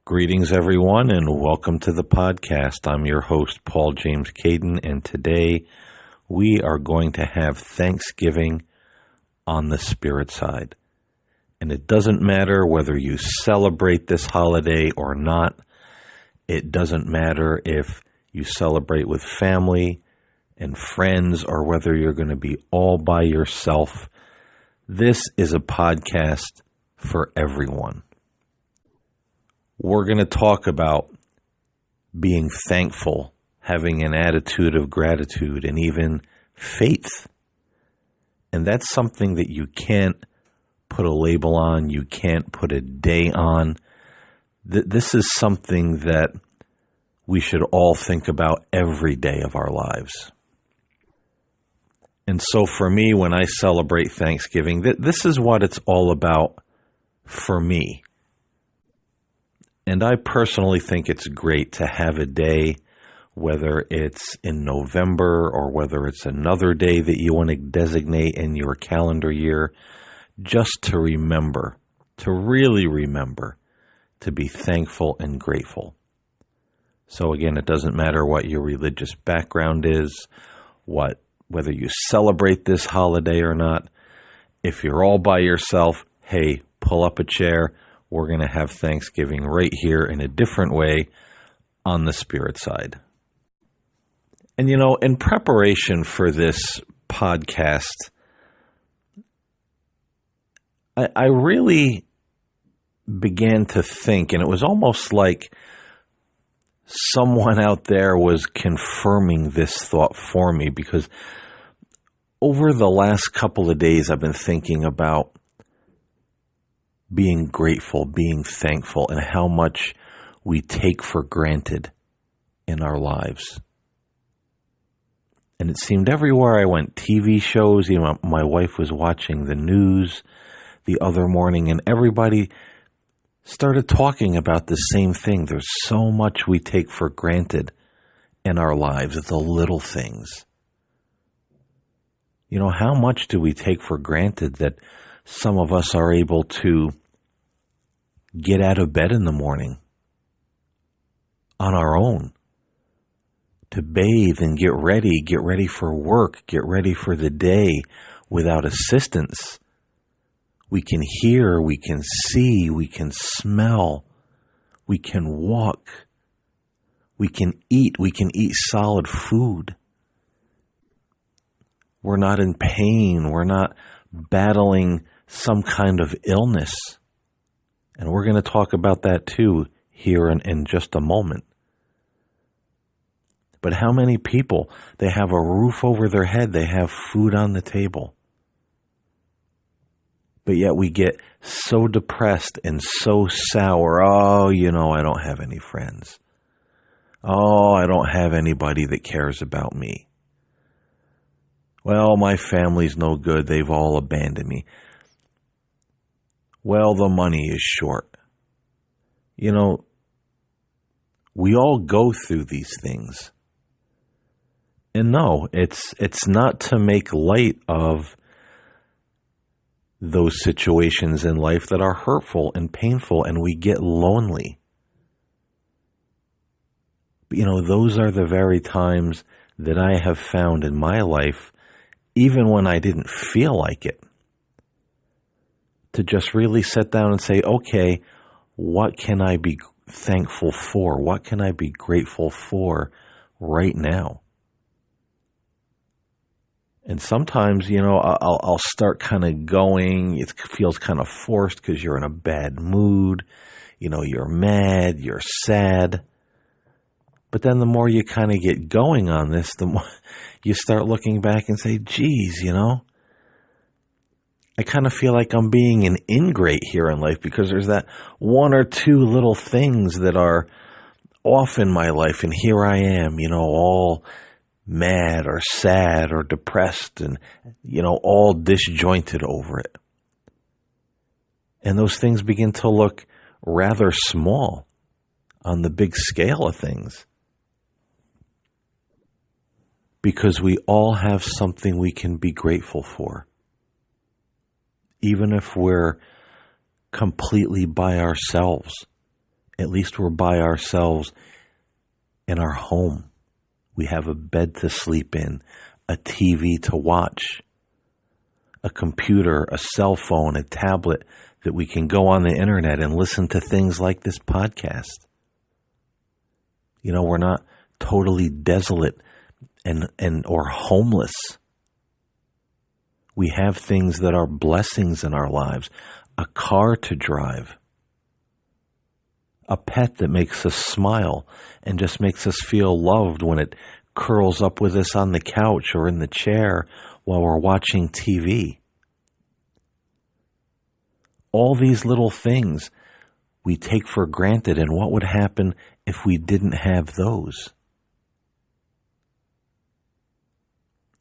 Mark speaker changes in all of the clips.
Speaker 1: Greetings, everyone, and welcome to the podcast. I'm your host, Paul James Caiden, and today we are going to have Thanksgiving on the spirit side. And it doesn't matter whether you celebrate this holiday or not. It doesn't matter if you celebrate with family and friends or whether you're going to be all by yourself. This is a podcast for everyone. We're going to talk about being thankful, having an attitude of gratitude, and even faith. And that's something that you can't put a label on, you can't put a day on. This is something that we should all think about every day of our lives. And so for me, when I celebrate Thanksgiving, this is what it's all about for me. And I personally think it's great to have a day, whether it's in November or whether it's another day that you want to designate in your calendar year, just to remember, to really remember, to be thankful and grateful. So again, it doesn't matter what your religious background is, whether you celebrate this holiday or not. If you're all by yourself, hey, pull up a chair. We're going to have Thanksgiving right here in a different way on the spirit side. And in preparation for this podcast, I really began to think, and it was almost like someone out there was confirming this thought for me, because over the last couple of days, I've been thinking about being grateful, being thankful, and how much we take for granted in our lives. And it seemed everywhere I went, TV shows, my wife was watching the news the other morning, and everybody started talking about the same thing. There's so much we take for granted in our lives, the little things. How much do we take for granted that some of us are able to get out of bed in the morning on our own, to bathe and get ready for work, get ready for the day without assistance. We can hear, we can see, we can smell, we can walk, we can eat solid food. We're not in pain, we're not battling some kind of illness. And we're going to talk about that too here in just a moment. But how many people, they have a roof over their head, they have food on the table. But yet we get so depressed and so sour. Oh, I don't have any friends. Oh, I don't have anybody that cares about me. Well, my family's no good. They've all abandoned me. Well, the money is short. We all go through these things. And no, it's not to make light of those situations in life that are hurtful and painful, and we get lonely. But, those are the very times that I have found in my life, even when I didn't feel like it, to just really sit down and say, okay, what can I be thankful for? What can I be grateful for right now? And sometimes, I'll start kind of going, it feels kind of forced because you're in a bad mood, you're mad, you're sad. But then the more you kind of get going on this, the more you start looking back and say, geez, I kind of feel like I'm being an ingrate here in life because there's that one or two little things that are off in my life. And here I am, all mad or sad or depressed and, all disjointed over it. And those things begin to look rather small on the big scale of things. Because we all have something we can be grateful for. Even if we're completely by ourselves At least we're by ourselves in our home. We have a bed to sleep in, a TV to watch, a computer, a cell phone, a tablet that we can go on the internet and listen to things like this podcast. You know, we're not totally desolate and or homeless. We have things that are blessings in our lives, a car to drive, a pet that makes us smile and just makes us feel loved when it curls up with us on the couch or in the chair while we're watching TV. All these little things we take for granted, and what would happen if we didn't have those?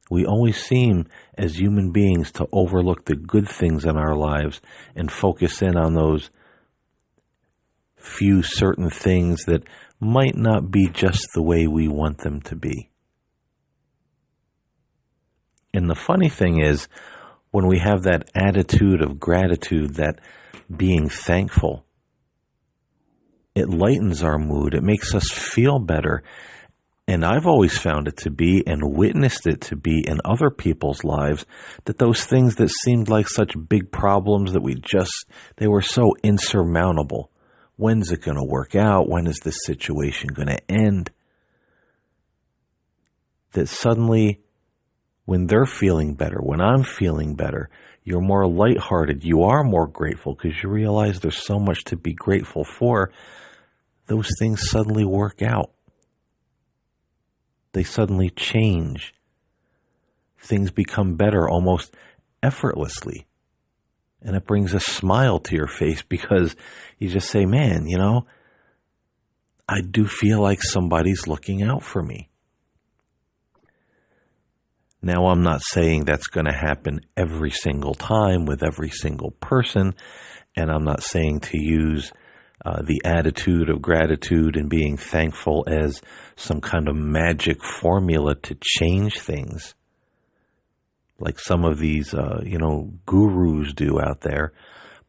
Speaker 1: We always seem, as human beings, to overlook the good things in our lives and focus in on those few certain things that might not be just the way we want them to be. And the funny thing is, when we have that attitude of gratitude, that being thankful, it lightens our mood. It makes us feel better. And I've always found it to be, and witnessed it to be in other people's lives, that those things that seemed like such big problems that they were so insurmountable. When's it going to work out? When is this situation going to end? That suddenly, when they're feeling better, when I'm feeling better, you're more lighthearted. You are more grateful because you realize there's so much to be grateful for. Those things suddenly work out. They suddenly change. Things become better almost effortlessly. And it brings a smile to your face because you just say, man, you know, I do feel like somebody's looking out for me. Now, I'm not saying that's going to happen every single time with every single person, and I'm not saying to use the attitude of gratitude and being thankful as some kind of magic formula to change things, like some of these, gurus do out there.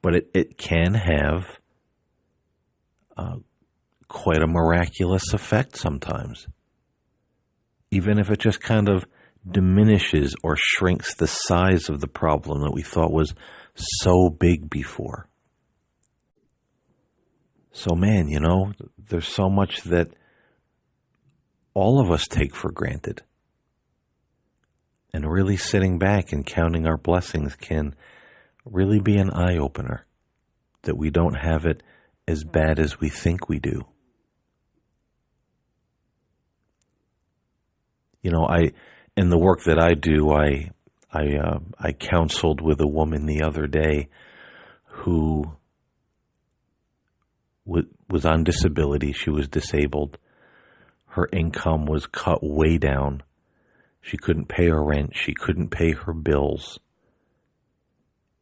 Speaker 1: But it can have quite a miraculous effect sometimes, even if it just kind of diminishes or shrinks the size of the problem that we thought was so big before. So man, you know, there's so much that all of us take for granted. And really sitting back and counting our blessings can really be an eye-opener, that we don't have it as bad as we think we do. You know, in the work that I do, I counseled with a woman the other day who was on disability. She was disabled. Her income was cut way down. She couldn't pay her rent. She couldn't pay her bills.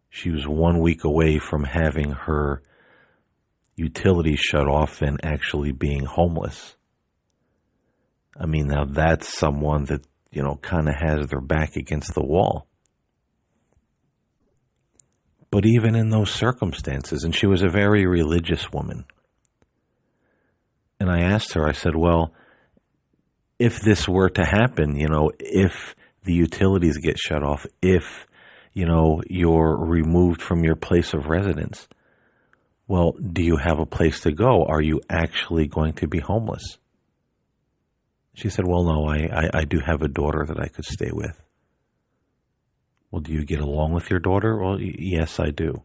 Speaker 1: She was 1 week away from having her utilities shut off and actually being homeless. I mean, now that's someone that, you know, kind of has their back against the wall. But even in those circumstances, and she was a very religious woman, and I asked her, I said, well, if this were to happen, you know, if the utilities get shut off, if, you know, you're removed from your place of residence, well, do you have a place to go? Are you actually going to be homeless? She said, well, no, I do have a daughter that I could stay with. Well, do you get along with your daughter? Well, yes, I do.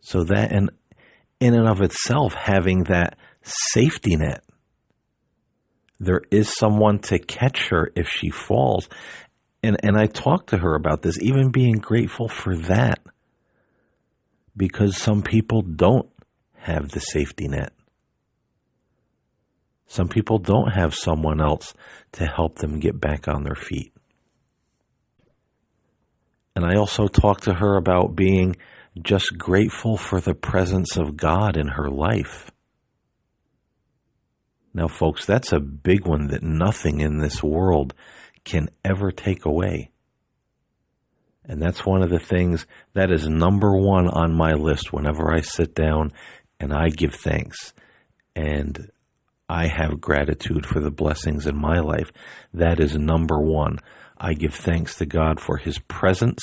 Speaker 1: So that, and in and of itself, having that safety net, there is someone to catch her if she falls. And I talked to her about this, even being grateful for that, because some people don't have the safety net. Some people don't have someone else to help them get back on their feet. And I also talked to her about being just grateful for the presence of God in her life. Now, folks, that's a big one that nothing in this world can ever take away. And that's one of the things that is number one on my list whenever I sit down and I give thanks, and I have gratitude for the blessings in my life. That is number one. I give thanks to God for his presence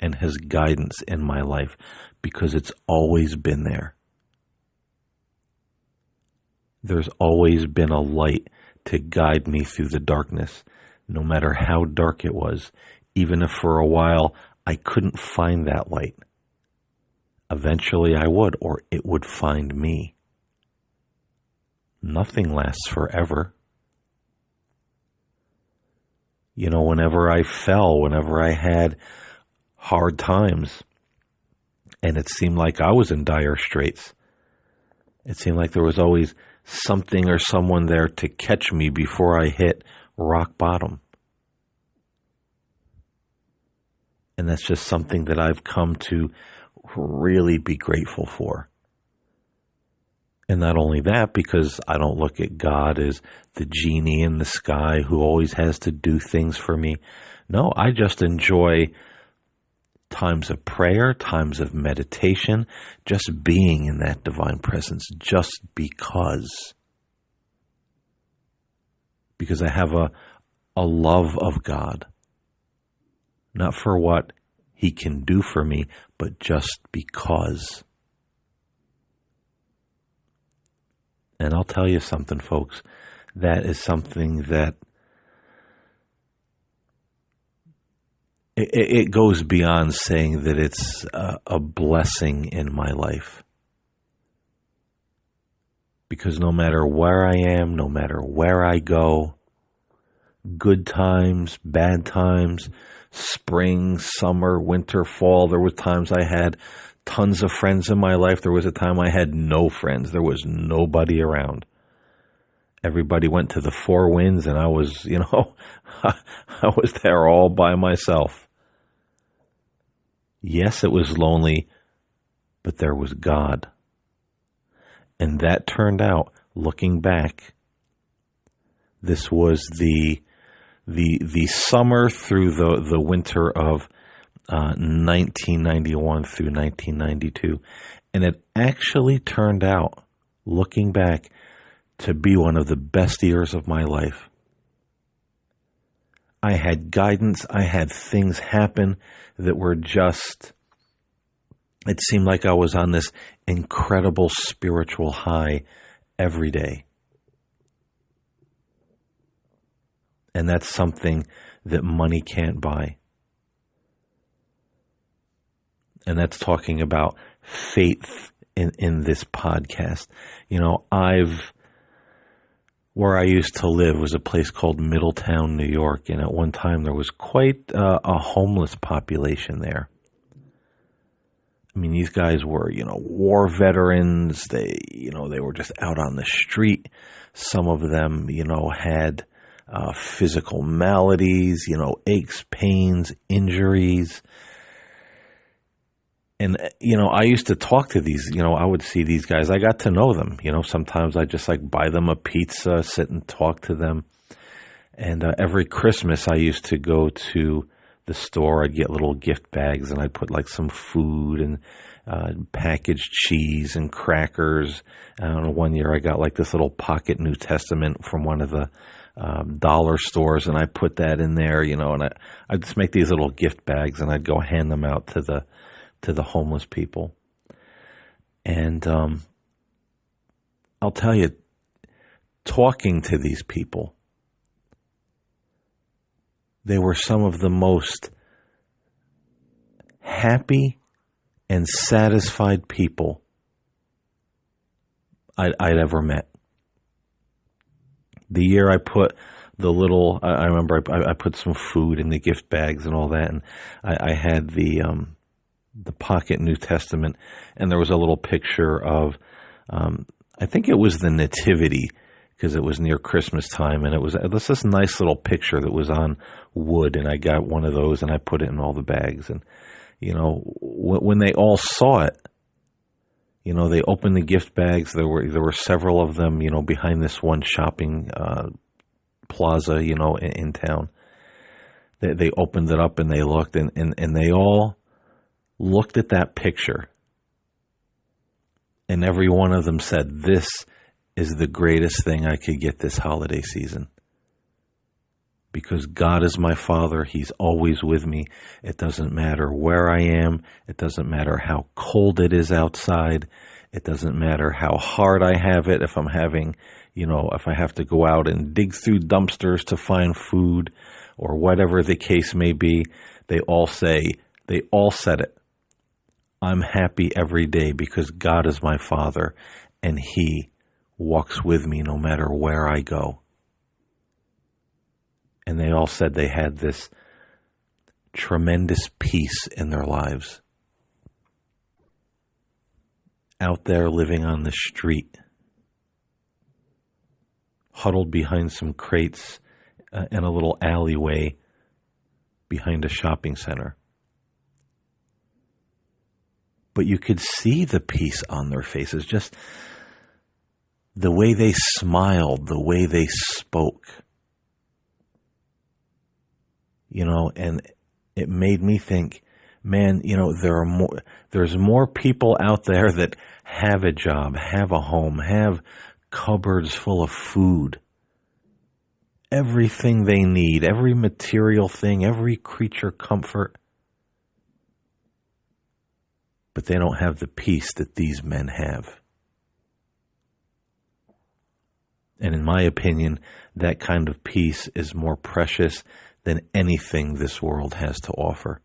Speaker 1: and his guidance in my life, because it's always been there. There's always been a light to guide me through the darkness, no matter how dark it was, even if for a while I couldn't find that light. Eventually I would, or it would find me. Nothing lasts forever. You know, whenever I fell, whenever I had hard times, and it seemed like I was in dire straits, it seemed like there was always something or someone there to catch me before I hit rock bottom. And that's just something that I've come to really be grateful for. And not only that, because I don't look at God as the genie in the sky who always has to do things for me. No, I just enjoy times of prayer, times of meditation, just being in that divine presence, just because. Because I have a love of God. Not for what he can do for me, but just because. And I'll tell you something, folks, that is something that it goes beyond saying that it's a blessing in my life. Because no matter where I am, no matter where I go, good times, bad times, spring, summer, winter, fall, there were times I had tons of friends in my life. There was a time I had no friends. There was nobody around. Everybody went to the four winds, and I was, I was there all by myself. Yes, it was lonely, but there was God. And that turned out, looking back, this was the summer through the winter of 1991 through 1992. And it actually turned out, looking back, to be one of the best years of my life. I had guidance. I had things happen that were just, it seemed like I was on this incredible spiritual high every day. And that's something that money can't buy. And that's talking about faith in this podcast. Where I used to live was a place called Middletown, New York. And at one time there was quite a homeless population there. I mean, these guys were, war veterans. They were just out on the street. Some of them, had physical maladies, aches, pains, injuries. And, I used to talk to these, I would see these guys. I got to know them. Sometimes I just buy them a pizza, sit and talk to them. And every Christmas I used to go to the store. I'd get little gift bags, and I'd put some food and packaged cheese and crackers. I don't know, one year I got this little pocket New Testament from one of the dollar stores, and I put that in there, and I'd just make these little gift bags, and I'd go hand them out to the homeless people. And I'll tell you, talking to these people, they were some of the most happy and satisfied people I'd ever met. The year I put I remember I put some food in the gift bags and all that, and I had the pocket New Testament, and there was a little picture of, I think it was the Nativity, because it was near Christmas time, and it was this nice little picture that was on wood, and I got one of those, and I put it in all the bags. And, when they all saw it, they opened the gift bags. There were several of them, behind this one shopping plaza, in town. They opened it up, and they looked, and they all looked at that picture, And every one of them said, this is the greatest thing I could get this holiday season. Because God is my Father. He's always with me. It doesn't matter where I am. It doesn't matter how cold it is outside. It doesn't matter how hard I have it. If I'm having, if I have to go out and dig through dumpsters to find food or whatever the case may be, they all said it. I'm happy every day because God is my Father and He walks with me no matter where I go. And they all said they had this tremendous peace in their lives. Out there living on the street, huddled behind some crates in a little alleyway behind a shopping center. But you could see the peace on their faces, just the way they smiled, the way they spoke. And it made me think, man, there's more people out there that have a job, have a home, have cupboards full of food, everything they need, every material thing, every creature comfort. But they don't have the peace that these men have. And in my opinion, that kind of peace is more precious than anything this world has to offer.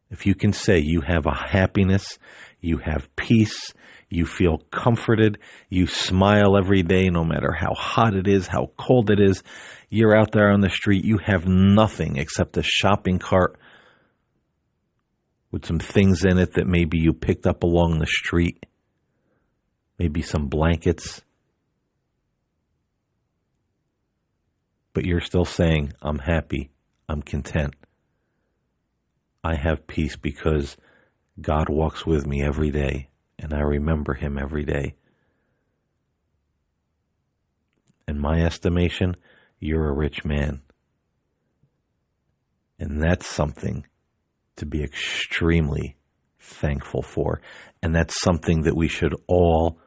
Speaker 1: If you can say you have a happiness, you have peace, you feel comforted, you smile every day no matter how hot it is, how cold it is, you're out there on the street, you have nothing except a shopping cart with some things in it that maybe you picked up along the street, maybe some blankets. But you're still saying, I'm happy, I'm content. I have peace because God walks with me every day, and I remember Him every day. In my estimation, you're a rich man. And that's something to be extremely thankful for. And that's something that we should all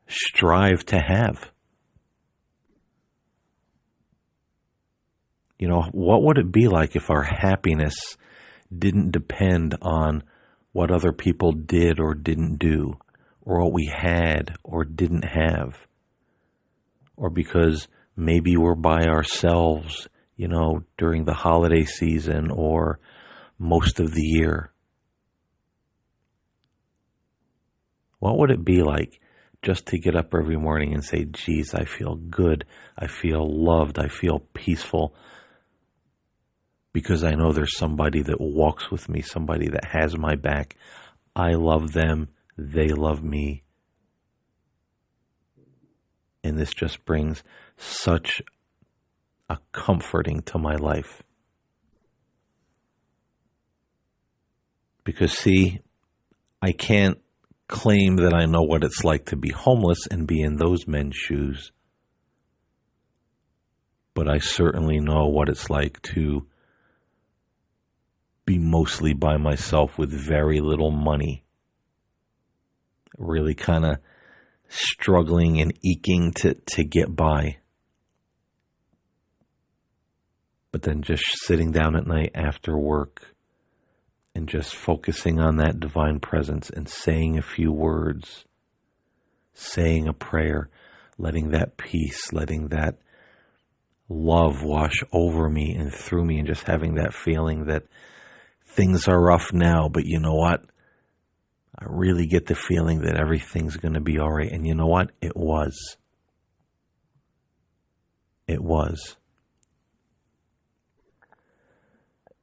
Speaker 1: strive to have. What would it be like if our happiness didn't depend on what other people did or didn't do, or what we had or didn't have, or because maybe we're by ourselves, during the holiday season or most of the year? What would it be like just to get up every morning and say, geez, I feel good, I feel loved, I feel peaceful, because I know there's somebody that walks with me, somebody that has my back. I love them, they love me. And this just brings such a comforting to my life. Because see, I can't claim that I know what it's like to be homeless and be in those men's shoes. But I certainly know what it's like to be mostly by myself with very little money, really kind of struggling and eking to get by. But then just sitting down at night after work and just focusing on that divine presence and saying a few words, saying a prayer, letting that peace, letting that love wash over me and through me, and just having that feeling that things are rough now, but you know what? I really get the feeling that everything's going to be all right. And you know what? It was. It was.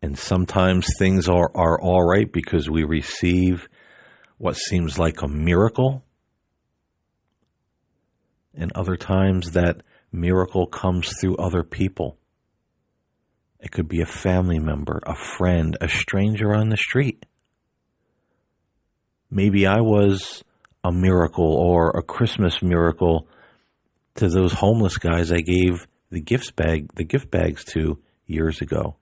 Speaker 1: And sometimes things are all right because we receive what seems like a miracle. And other times that miracle comes through other people. It could be a family member, a friend, a stranger on the street. Maybe I was a miracle or a Christmas miracle to those homeless guys I gave the gift bags to years ago.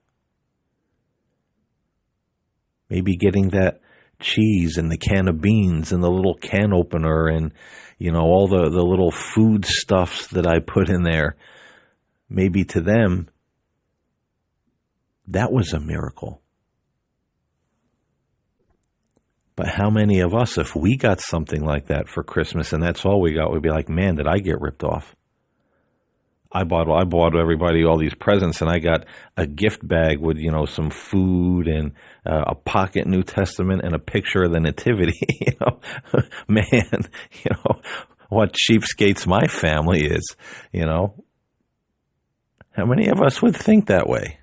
Speaker 1: Maybe getting that cheese and the can of beans and the little can opener and, all the little food stuffs that I put in there. Maybe to them, that was a miracle. But how many of us, if we got something like that for Christmas and that's all we got, we'd be like, man, did I get ripped off? I bought everybody all these presents, and I got a gift bag with, some food and a pocket New Testament and a picture of the Nativity. Man, what cheapskates my family is, How many of us would think that way?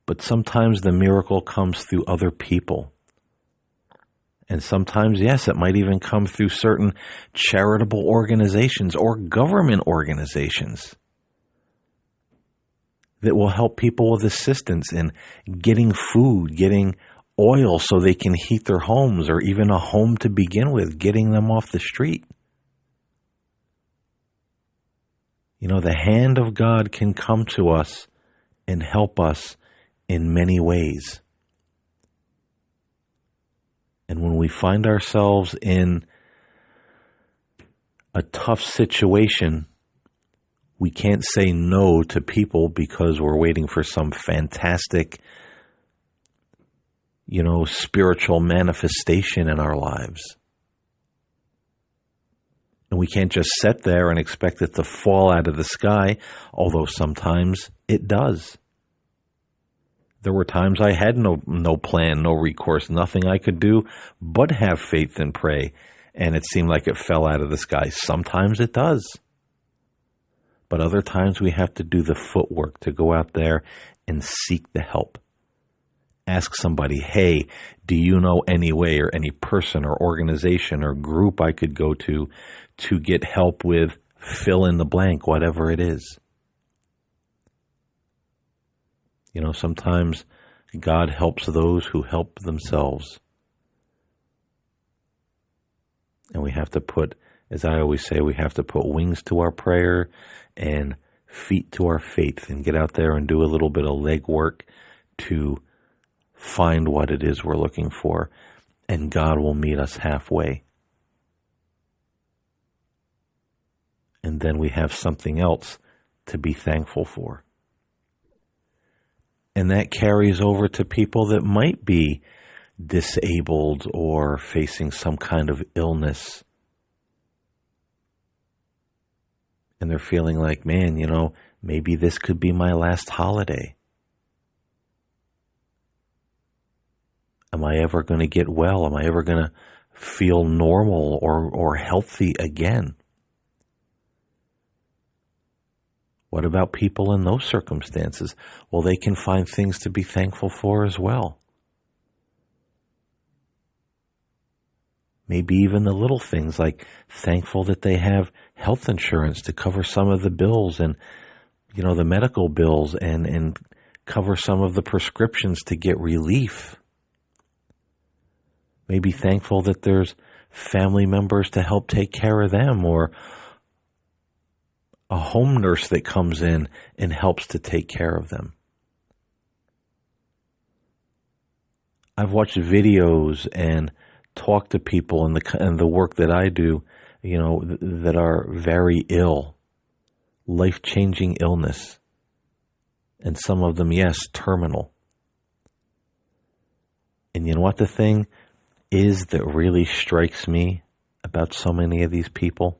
Speaker 1: But sometimes the miracle comes through other people. And sometimes, yes, it might even come through certain charitable organizations or government organizations that will help people with assistance in getting food, getting oil so they can heat their homes, or even a home to begin with, getting them off the street. The hand of God can come to us and help us in many ways. And when we find ourselves in a tough situation, we can't say no to people because we're waiting for some fantastic, spiritual manifestation in our lives. And we can't just sit there and expect it to fall out of the sky, although sometimes it does. There were times I had no plan, no recourse, nothing I could do but have faith and pray, and it seemed like it fell out of the sky. Sometimes it does. But other times we have to do the footwork to go out there and seek the help. Ask somebody, hey, do you know any way or any person or organization or group I could go to get help with fill in the blank, whatever it is. Sometimes God helps those who help themselves. And we have to put, as I always say, we have to put wings to our prayer and feet to our faith and get out there and do a little bit of legwork to find what it is we're looking for. And God will meet us halfway. And then we have something else to be thankful for. And that carries over to people that might be disabled or facing some kind of illness. And they're feeling like, man, maybe this could be my last holiday. Am I ever going to get well? Am I ever going to feel normal or healthy again? What about people in those circumstances? Well, they can find things to be thankful for as well. Maybe even the little things like thankful that they have health insurance to cover some of the bills and, the medical bills and cover some of the prescriptions to get relief. Maybe thankful that there's family members to help take care of them, or a home nurse that comes in and helps to take care of them. I've watched videos and talked to people in the work that I do, that are very ill, life-changing illness, and some of them, yes, terminal. And you know what the thing is that really strikes me about so many of these people?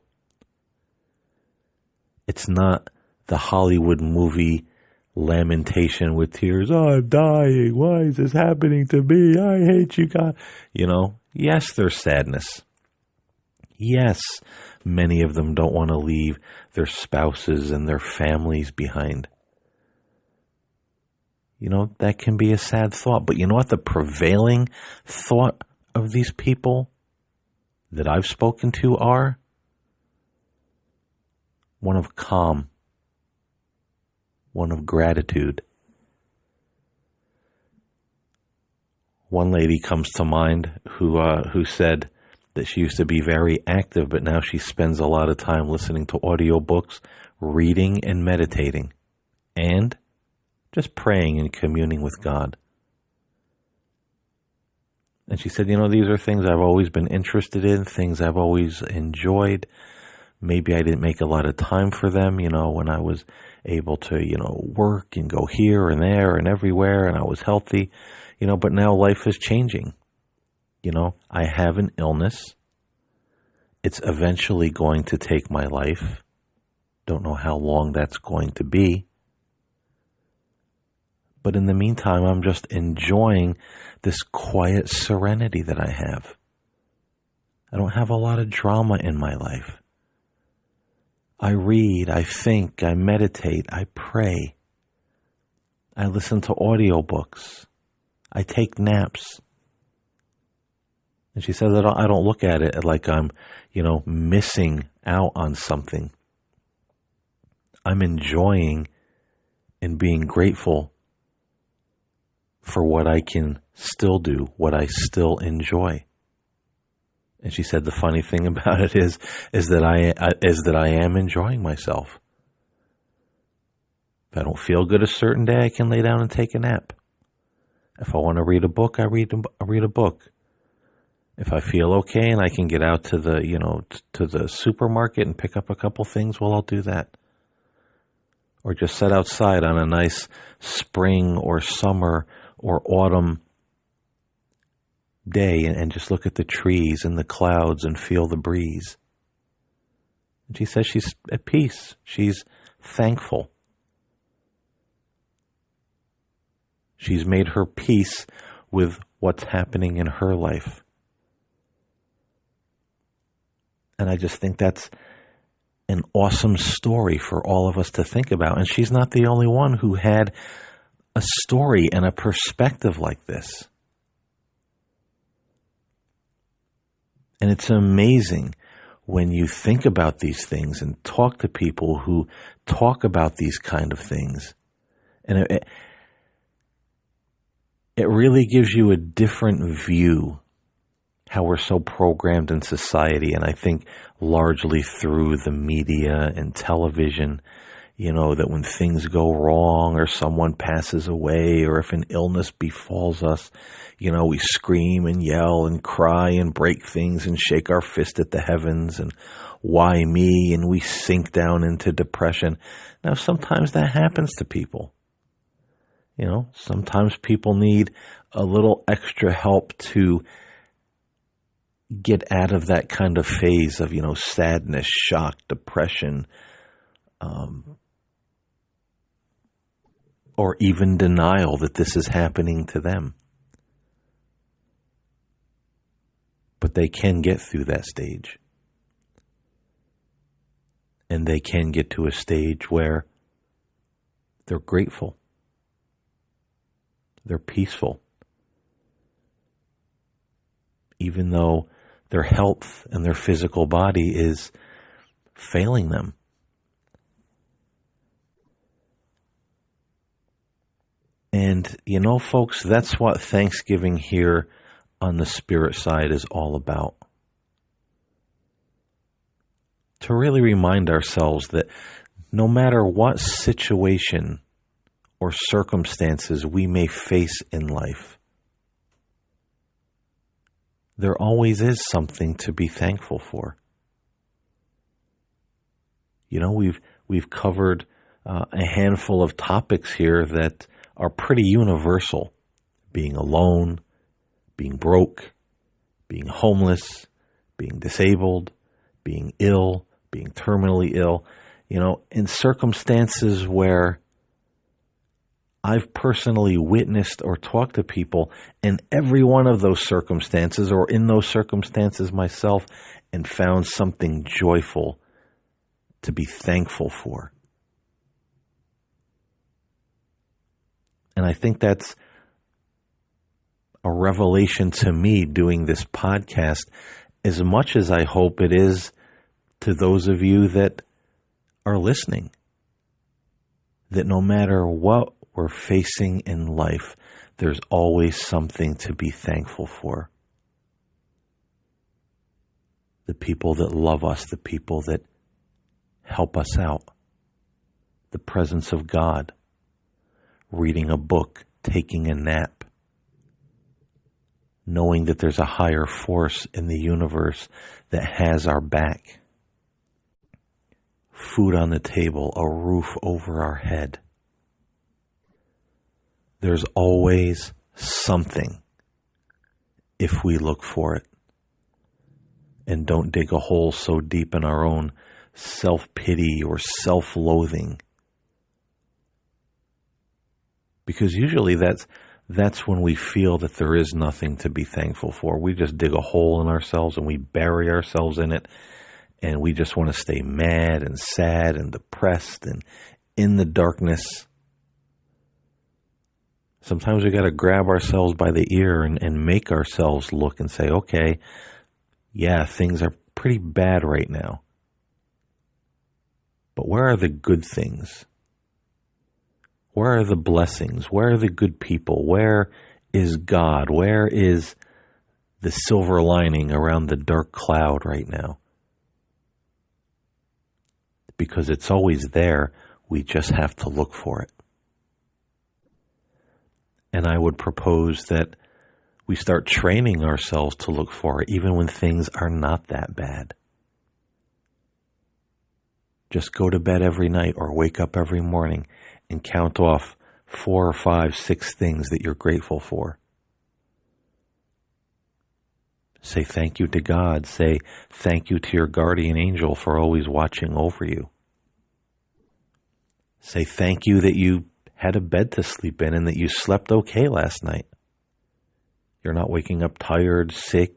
Speaker 1: It's not the Hollywood movie lamentation with tears. Oh, I'm dying. Why is this happening to me? I hate you, God. Yes, there's sadness. Yes, many of them don't want to leave their spouses and their families behind. That can be a sad thought. But you know what the prevailing thought of these people that I've spoken to are? One of calm, one of gratitude. One lady comes to mind who said that she used to be very active, but now she spends a lot of time listening to audiobooks, reading and meditating, and just praying and communing with God. And she said, these are things I've always been interested in, things I've always enjoyed. Maybe I didn't make a lot of time for them, when I was able to, work and go here and there and everywhere, and I was healthy, but now life is changing. I have an illness. It's eventually going to take my life. Don't know how long that's going to be. But in the meantime, I'm just enjoying this quiet serenity that I have. I don't have a lot of drama in my life. I read, I think, I meditate, I pray. I listen to audiobooks. I take naps. And she said that I don't look at it like I'm, missing out on something. I'm enjoying and being grateful for what I can still do, what I still enjoy. And she said the funny thing about it is that I am enjoying myself. If I don't feel good a certain day, I can lay down and take a nap. If I want to read a book, I read a book. If I feel okay and I can get out to the supermarket and pick up a couple things, well, I'll do that. Or just sit outside on a nice spring or summer or autumn day and just look at the trees and the clouds and feel the breeze. And she says she's at peace. She's thankful. She's made her peace with what's happening in her life. And I just think that's an awesome story for all of us to think about. And she's not the only one who had a story and a perspective like this. And it's amazing when you think about these things and talk to people who talk about these kind of things. And it really gives you a different view how we're so programmed in society, and I think largely through the media and television, that when things go wrong or someone passes away or if an illness befalls us, we scream and yell and cry and break things and shake our fist at the heavens and why me, and we sink down into depression. Now, sometimes that happens to people. Sometimes people need a little extra help to get out of that kind of phase of, sadness, shock, depression, or even denial that this is happening to them. But they can get through that stage. And they can get to a stage where they're grateful. They're peaceful. Even though their health and their physical body is failing them. And, folks, that's what Thanksgiving here on the spirit side is all about. To really remind ourselves that no matter what situation or circumstances we may face in life, there always is something to be thankful for. We've covered a handful of topics here that are pretty universal. Being alone, being broke, being homeless, being disabled, being ill, being terminally ill, in circumstances where I've personally witnessed or talked to people in every one of those circumstances or in those circumstances myself and found something joyful to be thankful for. And I think that's a revelation to me doing this podcast, as much as I hope it is to those of you that are listening. That no matter what we're facing in life, there's always something to be thankful for. The people that love us, the people that help us out, the presence of God, reading a book, taking a nap, knowing that there's a higher force in the universe that has our back. Food on the table, a roof over our head. There's always something if we look for it and don't dig a hole so deep in our own self-pity or self-loathing. Because usually that's when we feel that there is nothing to be thankful for. We just dig a hole in ourselves and we bury ourselves in it, and we just want to stay mad and sad and depressed and in the darkness. Sometimes we got to grab ourselves by the ear and make ourselves look and say, okay, yeah, things are pretty bad right now. But where are the good things? Where are the blessings? Where are the good people? Where is God? Where is the silver lining around the dark cloud right now? Because it's always there. We just have to look for it. And I would propose that we start training ourselves to look for it, even when things are not that bad. Just go to bed every night or wake up every morning and count off 4 or 5, 6 things that you're grateful for. Say thank you to God. Say thank you to your guardian angel for always watching over you. Say thank you that you had a bed to sleep in and that you slept okay last night. You're not waking up tired, sick,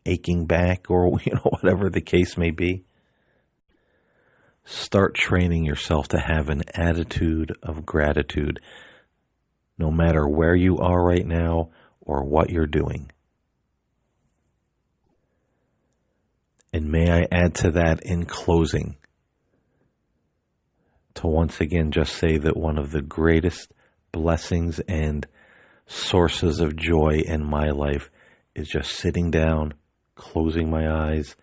Speaker 1: aching back, or whatever the case may be. Start training yourself to have an attitude of gratitude, no matter where you are right now or what you're doing. And may I add to that in closing, to once again just say that one of the greatest blessings and sources of joy in my life is just sitting down, closing my eyes,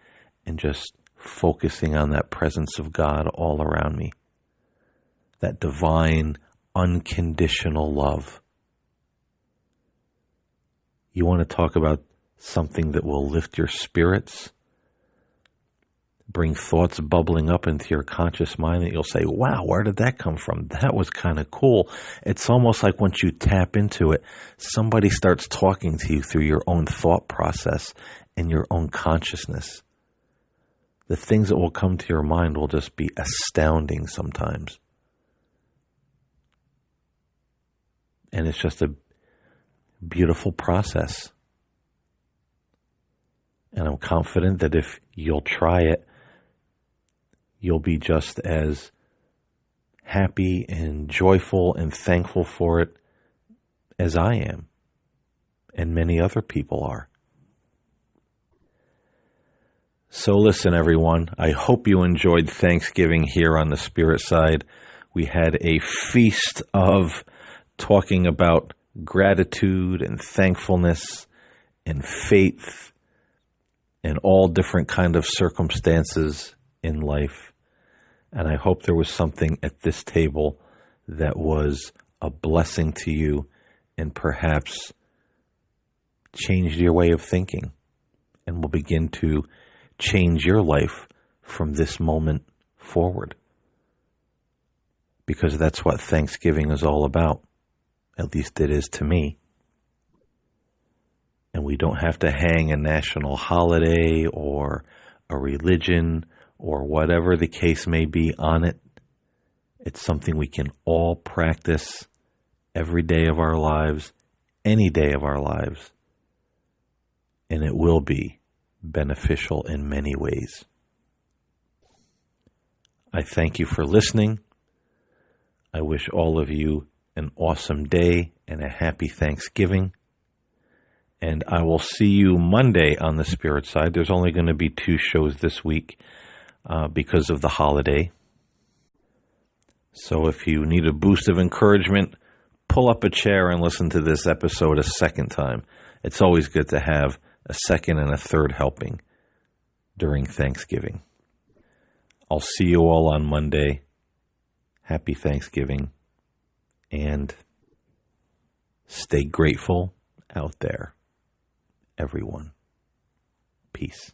Speaker 1: and just focusing on that presence of God all around me. That divine, unconditional love. You want to talk about something that will lift your spirits? Bring thoughts bubbling up into your conscious mind that you'll say, wow, where did that come from? That was kind of cool. It's almost like once you tap into it, somebody starts talking to you through your own thought process and your own consciousness. The things that will come to your mind will just be astounding sometimes. And it's just a beautiful process. And I'm confident that if you'll try it, you'll be just as happy and joyful and thankful for it as I am, and many other people are. So listen, everyone, I hope you enjoyed Thanksgiving here on the Spirit Side. We had a feast of talking about gratitude and thankfulness and faith and all different kind of circumstances in life. And I hope there was something at this table that was a blessing to you and perhaps changed your way of thinking and will begin to change your life from this moment forward. Because that's what Thanksgiving is all about. At least it is to me. And we don't have to hang a national holiday or a religion or whatever the case may be on it. It's something we can all practice every day of our lives, any day of our lives. And it will be beneficial in many ways. I thank you for listening. I wish all of you an awesome day and a happy Thanksgiving. And I will see you Monday on the Spirit Side. There's only going to be 2 shows this week because of the holiday. So if you need a boost of encouragement, pull up a chair and listen to this episode a second time. It's always good to have a second and a third helping during Thanksgiving. I'll see you all on Monday. Happy Thanksgiving. And stay grateful out there. everyone. Peace.